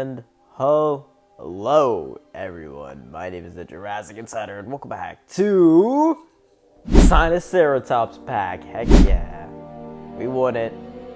And hello, everyone. My name is the Jurassic Insider, and welcome back to Spinosaurus pack. Heck yeah, we won it.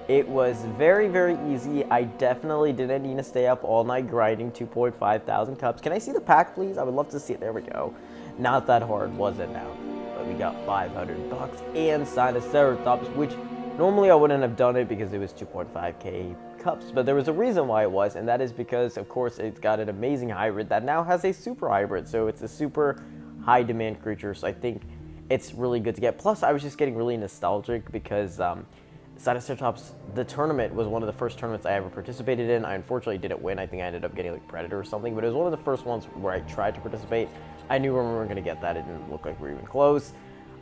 It was very, very easy. I definitely didn't need to stay up all night grinding 2.5 thousand cups. Can I see the pack, please? I would love to see it. There we go. Not that hard, was it now? But we got $500 and Spinosaurus, which normally I wouldn't have done it because it was 2.5k cups. But there was a reason why it was, and that is because, of course, it's got an amazing hybrid that now has a super hybrid. So it's a super high demand creature. So I think it's really good to get. Plus, I was just getting really nostalgic because Spinosaurus, the tournament was one of the first tournaments I ever participated in. I unfortunately didn't win. I think I ended up getting like Predator or something, but it was one of the first ones where I tried to participate. I knew we weren't going to get that. It didn't look like we were even close.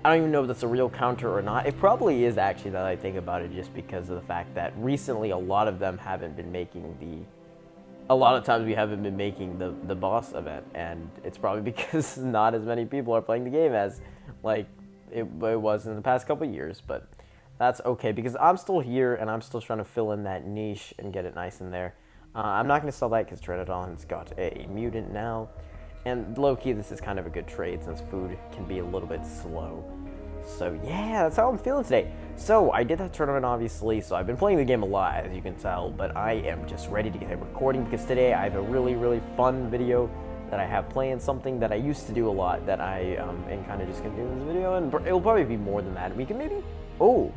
I don't even know if that's a real counter or not. It probably is, actually, now that I think about it, just because of the fact that recently a lot of them haven't been making a lot of times we haven't been making the boss event, and it's probably because not as many people are playing the game as like it was in the past couple of years. But that's okay, because I'm still here, and I'm still trying to fill in that niche and get it nice in there. I'm not going to sell that because Pteranodon's got a mutant now. And low-key, this is kind of a good trade since food can be a little bit slow. So yeah, that's how I'm feeling today. So I did that tournament, obviously, so I've been playing the game a lot, as you can tell. But I am just ready to get recording because today I have a really, really fun video that I have playing, something that I used to do a lot that I am kind of just going to do in this video. And it'll probably be more than that. We can maybe... Oh!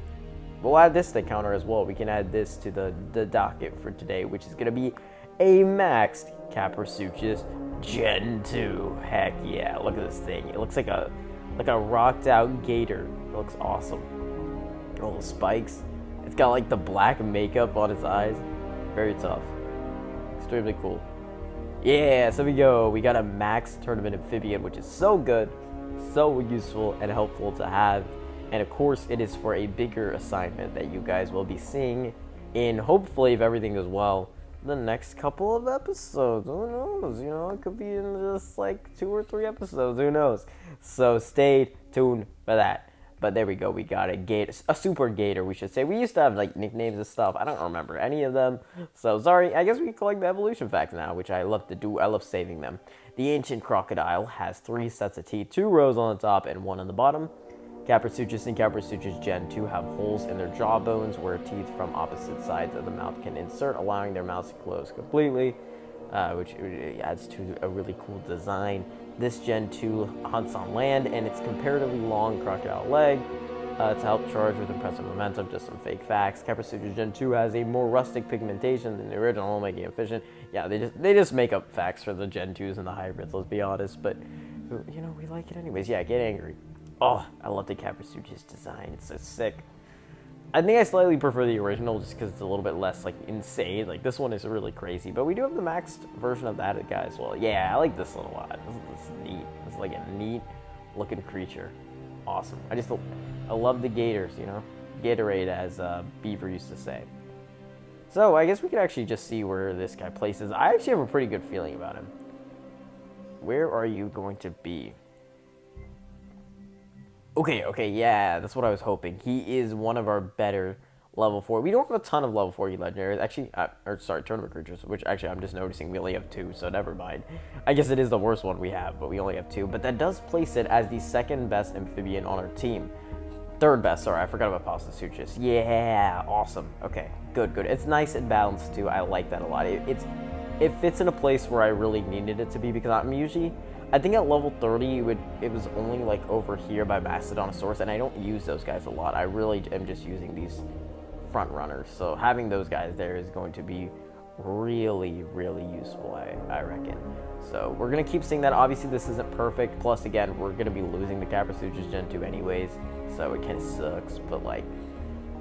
We'll add this to the counter as well. We can add this to the docket for today, which is going to be a maxed Caprasuchus Gen 2. Heck yeah, look at this thing. It looks like a rocked out gator. It looks awesome. All the spikes. It's got like the black makeup on its eyes. Very tough. Extremely cool. Yeah, so we go. We got a max tournament amphibian, which is so good, so useful and helpful to have. And of course, it is for a bigger assignment that you guys will be seeing in, hopefully, if everything goes well, the next couple of episodes. Who knows? You know, it could be in just like 2 or 3 episodes. Who knows? So stay tuned for that. But there we go. We got a gator, a super gator, we should say. We used to have like nicknames and stuff. I don't remember any of them. So sorry. I guess we can collect the evolution facts now, which I love to do. I love saving them. The ancient crocodile has 3 sets of teeth, 2 rows on the top and 1 on the bottom. Caprasuchus and Caprasuchus Gen 2 have holes in their jawbones where teeth from opposite sides of the mouth can insert, allowing their mouths to close completely, which adds to a really cool design. This Gen 2 hunts on land, and its comparatively long crocodile leg to help charge with impressive momentum. Just some fake facts. Caprasuchus Gen 2 has a more rustic pigmentation than the original, making it efficient. Yeah, they just make up facts for the Gen 2s and the hybrids, let's be honest, but, you know, we like it anyways. Yeah, get angry. Oh, I love the Caprasuchus design. It's so sick. I think I slightly prefer the original just because it's a little bit less, like, insane. Like, this one is really crazy. But we do have the maxed version of that guy as well. Yeah, I like this one a lot. This is neat. It's like a neat-looking creature. Awesome. I love the gators, you know? Gatorade, as Beaver used to say. So, I guess we could actually just see where this guy places. I actually have a pretty good feeling about him. Where are you going to be? Okay, yeah, that's what I was hoping. He is one of our better level 4. We don't have a ton of level 4 legendaries. Actually, tournament creatures, which actually I'm just noticing we only have 2, so never mind. I guess it is the worst one we have, but we only have 2. But that does place it as the second best amphibian on our team. Third best, sorry, I forgot about Spinosaurus. Yeah, awesome. Okay, good. It's nice and balanced, too. I like that a lot. It fits in a place where I really needed it to be, because I'm usually... I think at level 30, it was only like over here by Mastodontosaurus, and I don't use those guys a lot. I really am just using these front runners. So having those guys there is going to be really, really useful, I reckon. So we're going to keep seeing that. Obviously, this isn't perfect. Plus, again, we're going to be losing the Caprasuchus Gen 2 anyways, so it kind of sucks. But like,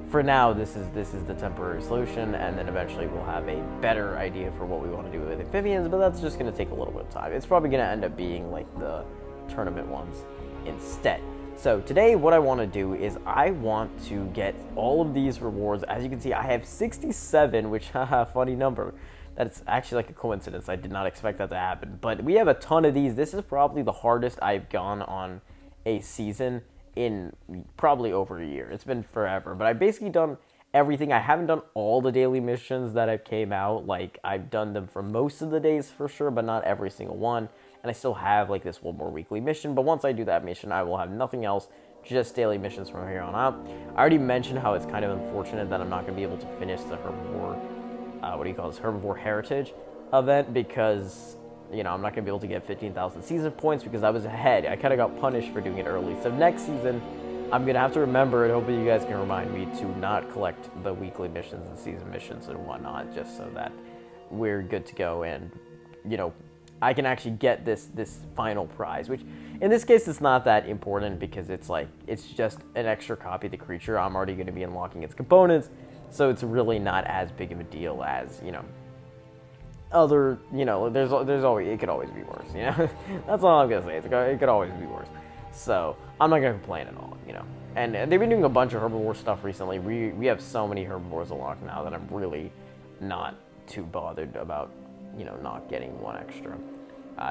for now, this is the temporary solution, and then eventually we'll have a better idea for what we want to do with amphibians, but that's just going to take a little bit of time. It's probably going to end up being like the tournament ones instead. So today what I want to do is I want to get all of these rewards. As you can see, I have 67, which, haha, funny number. That's actually like a coincidence. I did not expect that to happen, but we have a ton of these. This is probably the hardest I've gone on a season in probably over a year. It's been forever, but I've basically done everything. I haven't done all the daily missions that have came out. Like, I've done them for most of the days for sure, but not every single one. And I still have like this one more weekly mission, but once I do that mission, I will have nothing else, just daily missions from here on out. I already mentioned how it's kind of unfortunate that I'm not going to be able to finish the herbivore, herbivore heritage event, because, you know, I'm not going to be able to get 15,000 season points because I was ahead. I kind of got punished for doing it early. So next season, I'm going to have to remember, and hopefully you guys can remind me to not collect the weekly missions and season missions and whatnot, just so that we're good to go and, you know, I can actually get this final prize, which in this case it's not that important because it's just an extra copy of the creature. I'm already going to be unlocking its components, so it's really not as big of a deal as, you know, other, you know, there's always, it could always be worse, you know. That's all I'm gonna say. It could always be worse. So I'm not gonna complain at all, you know. And they've been doing a bunch of herbivore stuff recently. We have so many herbivores unlocked now that I'm really not too bothered about, you know, not getting one extra.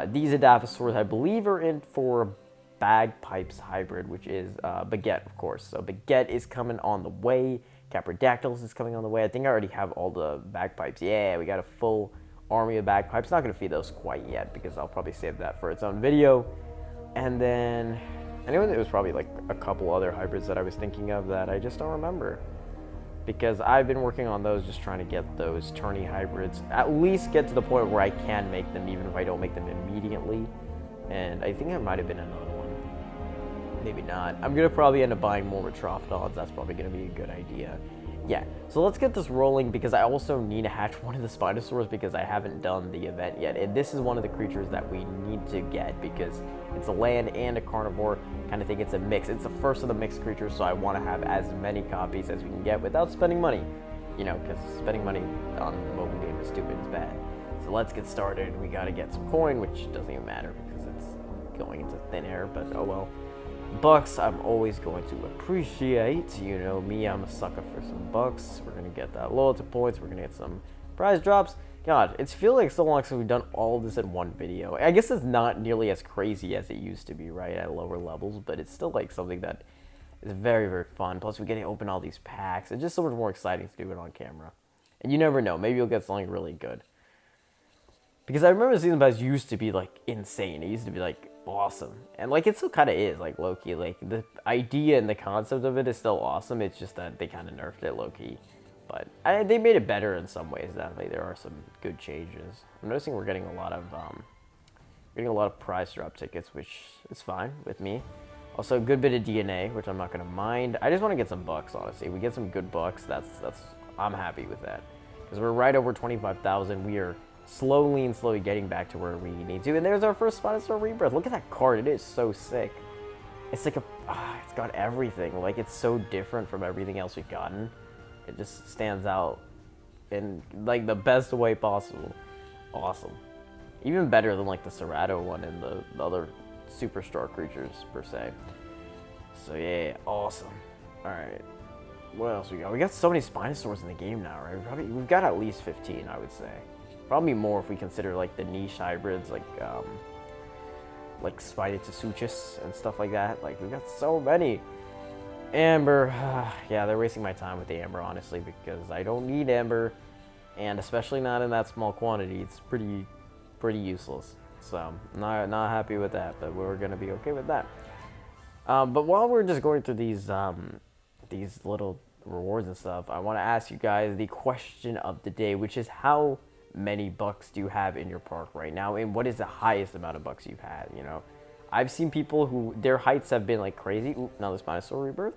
These Adaphosaurs, I believe, are in for Bagpipes hybrid, which is Baguette, of course. So Baguette is coming on the way. Caprodactyls is coming on the way. I think I already have all the Bagpipes. Yeah, we got a full army of Bagpipes. Not going to feed those quite yet because I'll probably save that for its own video. And then, anyway, there was probably like a couple other hybrids that I was thinking of that I just don't remember, because I've been working on those, just trying to get those tourney hybrids, at least get to the point where I can make them, even if I don't make them immediately. And I think it might have been another one. Maybe not. I'm going to probably end up buying more Retrophodons. That's probably going to be a good idea. Yeah, so let's get this rolling, because I also need to hatch one of the Spinosaurus because I haven't done the event yet. And this is one of the creatures that we need to get because it's a land and a carnivore. Kind of think it's a mix. It's the first of the mixed creatures, so I want to have as many copies as we can get without spending money. You know, because spending money on a mobile game is stupid, it's bad. So let's get started. We got to get some coin, which doesn't even matter because it's going into thin air, but oh well. Bucks, I'm always going to appreciate. You know me, I'm a sucker for some bucks. We're going to get that loyalty points. We're going to get some prize drops. God, it's feels like so long since we've done all of this in one video. I guess it's not nearly as crazy as it used to be, right, at lower levels, but it's still like something that is very, very fun. Plus, we get to open all these packs. It's just so much more exciting to do it on camera. And you never know. Maybe you'll get something really good. Because I remember Season Pass used to be, like, insane. It used to be, like, awesome. And, like, it still kind of is, like, low-key. Like, the idea and the concept of it is still awesome. It's just that they kind of nerfed it low-key. But they made it better in some ways. Definitely, there are some good changes. I'm noticing we're getting a lot of prize drop tickets, which is fine with me. Also, a good bit of DNA, which I'm not going to mind. I just want to get some bucks, honestly. If we get some good bucks, I'm happy with that. Because we're right over 25,000. We are slowly getting back to where we need to. And there's our first Spinosaurus Rebirth. Look at that card. It is so sick. It's like it's got everything. Like, it's so different from everything else we've gotten. It just stands out in, like, the best way possible. Awesome. Even better than, like, the Cerato one and the other superstar creatures, per se. So, yeah, awesome. Alright. What else we got? We got so many Spinosaurs in the game now, right? We've got at least 15, I would say. Probably more if we consider, like, the niche hybrids, like Spinosaurus and stuff like that. Like, we've got so many. Amber, yeah, they're wasting my time with the Amber, honestly, because I don't need Amber, and especially not in that small quantity. It's pretty useless. So, not happy with that, but we're gonna be okay with that. But while we're just going through these little rewards and stuff, I want to ask you guys the question of the day, which is how many bucks do you have in your park right now, and what is the highest amount of bucks you've had? You know, I've seen people who their heights have been like crazy. Ooh, another Spinosaurus Rebirth.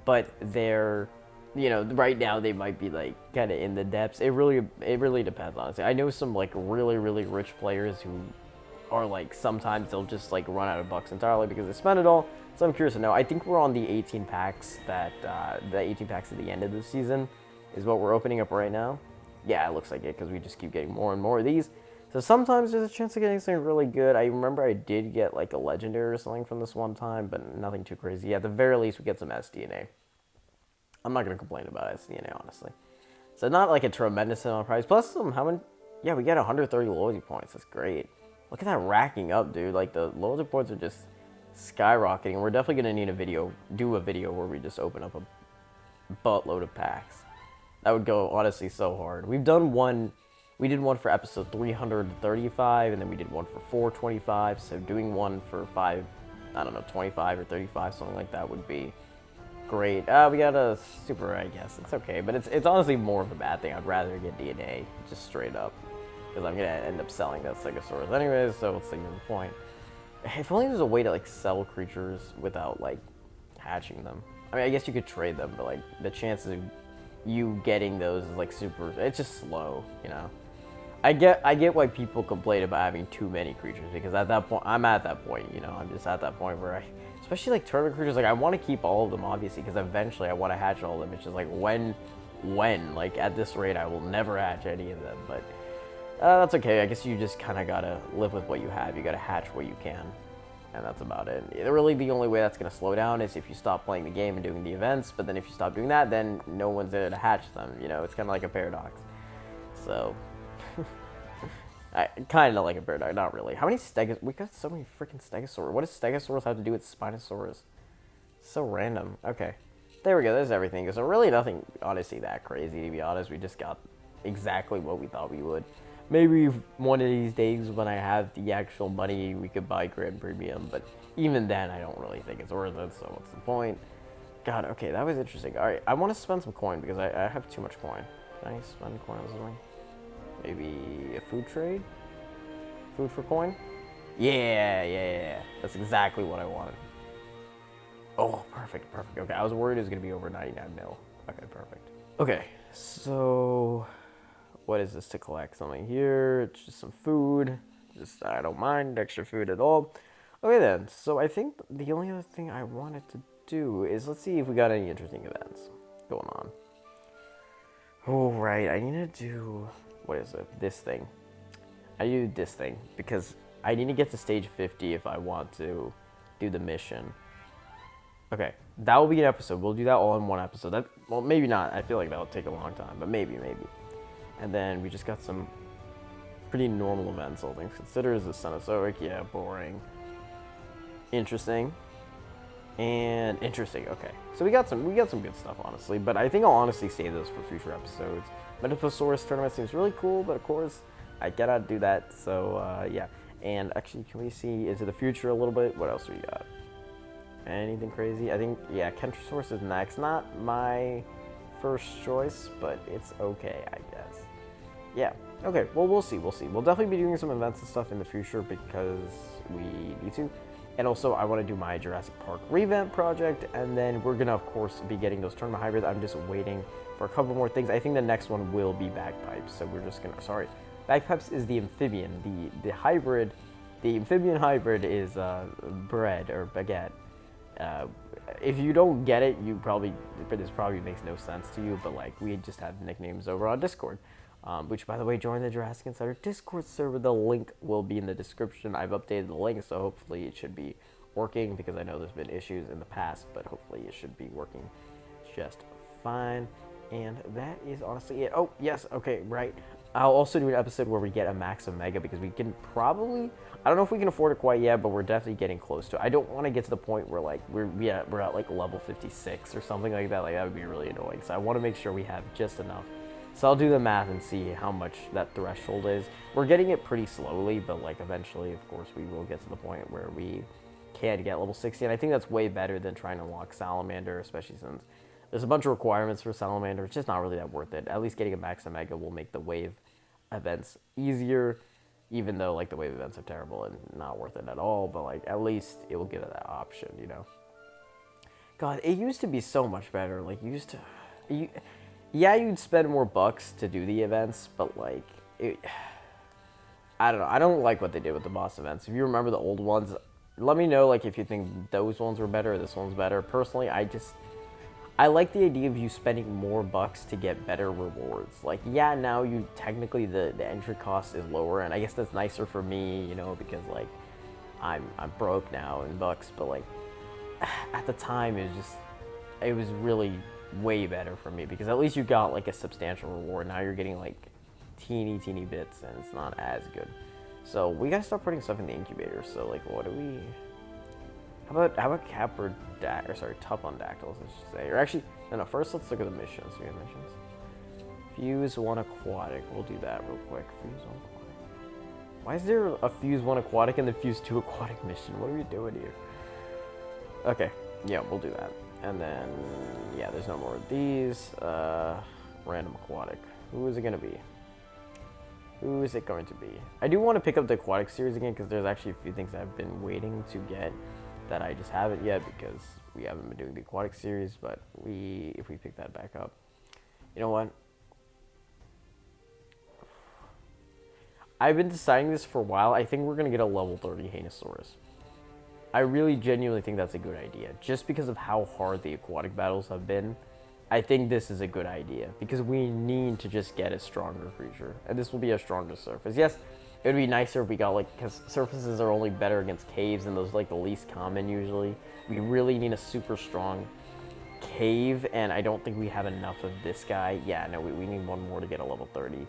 But they're, you know, right now they might be like kind of in the depths. It really depends, honestly. I know some like really rich players who are like, sometimes they'll just like run out of bucks entirely because they spend it all. So I'm curious to know. I think we're on the 18 packs that the 18 packs at the end of the season is what we're opening up right now. Yeah, it looks like it because we just keep getting more and more of these. So sometimes there's a chance of getting something really good. I remember I did get like a legendary or something from this one time, but nothing too crazy. At the very least, we get some SDNA. I'm not going to complain about SDNA, honestly. So not like a tremendous amount of price. Plus some, how many? Yeah, we get 130 loyalty points. That's great. Look at that racking up, dude. Like, the loyalty points are just skyrocketing. We're definitely going to need do a video where we just open up buttload of packs. That would go honestly so hard. We've done one. We did one for episode 335, and then we did one for 425. So doing one for 25 or 35, something like that would be great. We got a super, I guess. It's okay, but it's honestly more of a bad thing. I'd rather get DNA, just straight up. Because I'm going to end up selling that Stegosaurus anyways, so what's the point? If only there's a way to, like, sell creatures without, like, hatching them. I mean, I guess you could trade them, but, like, the chances of you getting those is, like, super... It's just slow, you know? I get why people complain about having too many creatures, because at that point, I'm at that point, you know? I'm just at that point where I... Especially, like, tournament creatures, like, I want to keep all of them, obviously, because eventually I want to hatch all of them. It's just, like, when? Like, at this rate, I will never hatch any of them, but... that's okay. I guess you just kind of gotta live with what you have. You gotta hatch what you can, and that's about it. Really, the only way that's gonna slow down is if you stop playing the game and doing the events. But then if you stop doing that, then no one's there to hatch them. You know, it's kind of like a paradox. So, I kind of like a paradox. Not really. How many Stegosaurus? We got so many freaking Stegosaurus. What does Stegosaurus have to do with Spinosaurus? So random. Okay, there we go. There's everything. So really, nothing honestly that crazy, to be honest. We just got exactly what we thought we would. Maybe one of these days when I have the actual money, we could buy Grand Premium, but even then, I don't really think it's worth it, so what's the point? God, okay, that was interesting. All right, I want to spend some coin because I have too much coin. Can I spend coin on something? Maybe a food trade? Food for coin? Yeah. That's exactly what I wanted. Oh, perfect. Okay, I was worried it was going to be over 99 mil. Okay, perfect. Okay, so... What is this to collect? Something here. It's just some food. I don't mind extra food at all. Okay then. So I think the only other thing I wanted to do is let's see if we got any interesting events going on. Oh right, I need to do what is it? This thing. I need to do this thing because I need to get to stage 50 if I want to do the mission. Okay, that will be an episode. We'll do that all in one episode. Well, maybe not. I feel like that'll take a long time, but maybe. And then we just got some pretty normal events, all things considered. Is the Spinosaurus? Yeah, boring. Interesting. And interesting, okay. So we got some good stuff, honestly. But I think I'll honestly save those for future episodes. Spinosaurus tournament seems really cool, but of course, I cannot do that. So, yeah. And actually, can we see into the future a little bit? What else we got? Anything crazy? I think, yeah, Kentrosaurus is next. Not my first choice, but it's okay, I guess. Yeah, okay, well, we'll see. We'll definitely be doing some events and stuff in the future because we need to. And also, I want to do my Jurassic Park revamp project, and then we're going to, of course, be getting those tournament hybrids. I'm just waiting for a couple more things. I think the next one will be bagpipes, so we're just going to, sorry. Bagpipes is the amphibian. The hybrid, the amphibian hybrid is bread or baguette. If you don't get it, this probably makes no sense to you, but like, we just have nicknames over on Discord. Which, by the way, join the Jurassic Insider Discord server. The link will be in the description. I've updated the link, so hopefully it should be working because I know there's been issues in the past, but hopefully it should be working just fine. And that is honestly it. Oh, yes, okay, right. I'll also do an episode where we get a max of Mega because we can probably... I don't know if we can afford it quite yet, but we're definitely getting close to it. I don't want to get to the point where, like, we're at, like, level 56 or something like that. Like, that would be really annoying. So I want to make sure we have just enough. So I'll do the math and see how much that threshold is. We're getting it pretty slowly, but like eventually, of course, we will get to the point where we can get level 60. And I think that's way better than trying to unlock Salamander, especially since there's a bunch of requirements for Salamander. It's just not really that worth it. At least getting a Max and Mega will make the wave events easier, even though like the wave events are terrible and not worth it at all. But like at least it will give it that option, you know? God, it used to be so much better. Like yeah, you'd spend more bucks to do the events, but like, I don't know. I don't like what they did with the boss events. If you remember the old ones, let me know like if you think those ones were better or this one's better. Personally, I like the idea of you spending more bucks to get better rewards. Like, yeah, now you technically the entry cost is lower, and I guess that's nicer for me, you know, because like I'm broke now in bucks, but like at the time it was really way better for me because at least you got like a substantial reward. Now you're getting like teeny bits and it's not as good. So we gotta start putting stuff in the incubator. So like, what do we... How about Tupondactyls, I should say. Or actually, no. First, let's look at the missions. We have missions. Fuse 1 aquatic. We'll do that real quick. Fuse 1 aquatic. Why is there a Fuse 1 aquatic and the Fuse 2 aquatic mission? What are we doing here? Okay, yeah, we'll do that. And then, yeah, there's no more of these. Random aquatic. Who is it gonna be? Who is it going to be? I do want to pick up the aquatic series again because there's actually a few things I've been waiting to get that I just haven't yet because we haven't been doing the aquatic series. But if we pick that back up, you know what? I've been deciding this for a while. I think we're gonna get a level 30 Hanosaurus. I really genuinely think that's a good idea. Just because of how hard the aquatic battles have been, I think this is a good idea. Because we need to just get a stronger creature. And this will be a stronger surface. Yes, it would be nicer if we got because surfaces are only better against caves and those are the least common usually. We really need a super strong cave and I don't think we have enough of this guy. Yeah, no, we need one more to get a level 30.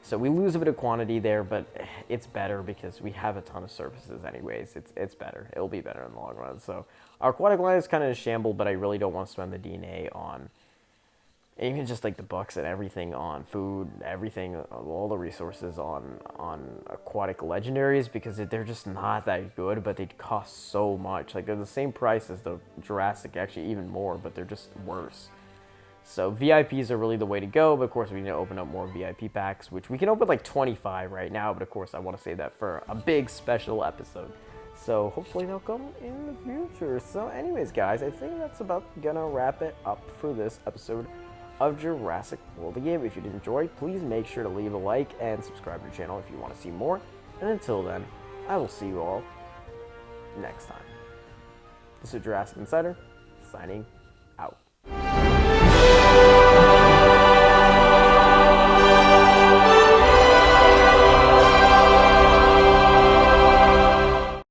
So we lose a bit of quantity there, but it's better because we have a ton of surfaces anyways. It's better. It'll be better in the long run. So our aquatic line is kind of shambled, but I really don't want to spend the DNA on even just the bucks and everything on food, everything, all the resources on aquatic legendaries because they're just not that good, but they cost so much. They're the same price as the Jurassic, actually even more, but they're just worse. So VIPs are really the way to go, but of course we need to open up more VIP packs, which we can open 25 right now, but of course I want to save that for a big special episode. So hopefully they'll come in the future. So anyways, guys, I think that's about gonna wrap it up for this episode of Jurassic World the Game. If you did enjoy, please make sure to leave a like and subscribe to the channel if you want to see more. And until then, I will see you all next time. This is Jurassic Insider, signing